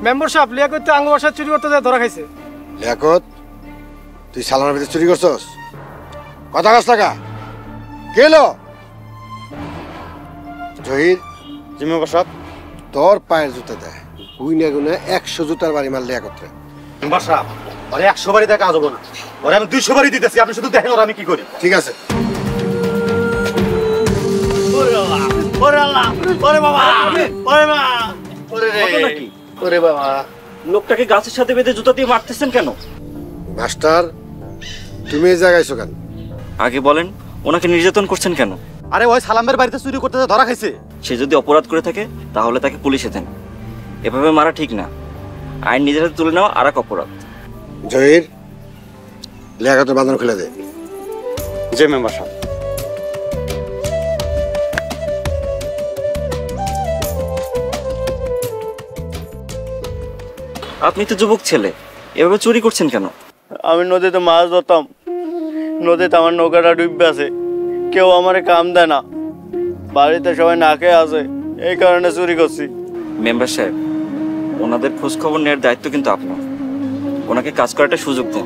Member সাহেব লিয়াকত তো আঙ্গ বাসায় চুরি করতে যায় ধরা খাইছে। লিয়াকত, তুই সালামের ভিতরে চুরি করছস? কথা কাজ টাকা কে এলো? জহির, জি মেম্বার সাহেব। তোর পায়ের জুতা দেয়, গুইনে গুনে 100 জুতার বাড়ি মারলে একত্রে। মেম্বার সাহেব, ওরে 100 বাড়ি দেখা যাবো না, ওরে আমি 200 বাড়ি দিতেছি, আপনি শুধু দেখেন ওরা আমি কি করি। ঠিক আছে। লোকটাকে গাছের সাথে বেঁধে জুতা দিয়ে মারতেছেন কেন? মাস্টার, তুমি এই জায়গায় এসো কেন? আগে বলেন, ওনাকে নির্যাতন করছেন কেন? আরে ওই সালামের বাড়িতে চুরি করতে ধরা খাইছে। সে যদি অপরাধ করে থাকে তাহলে তাকে পুলিশে দেন, এভাবে মারা ঠিক না। আইন নিজের হাতে তুলে নেওয়া আর এক অপরাধ। জহির, লিয়াকতের বাঁধন খুলে দে। জি মেম্বার সাহেব। আপনি তো যুবক ছেলে, এভাবে চুরি করছেন কেন? আমি নদীতে মাছ ধরতাম, নদীতে আমার নৌকাটা ডুববে আছে, কেউ আমারে কাম দেয় না, বাড়িতে সবাই না খেয়ে আছে, এই কারণে চুরি করছি। মেম্বার সাহেব, ওনাদের খোঁজ খবর নেওয়ার দায়িত্ব কিন্তু আপনার। ওনাকে কাজ করাটা সুযোগ দিন।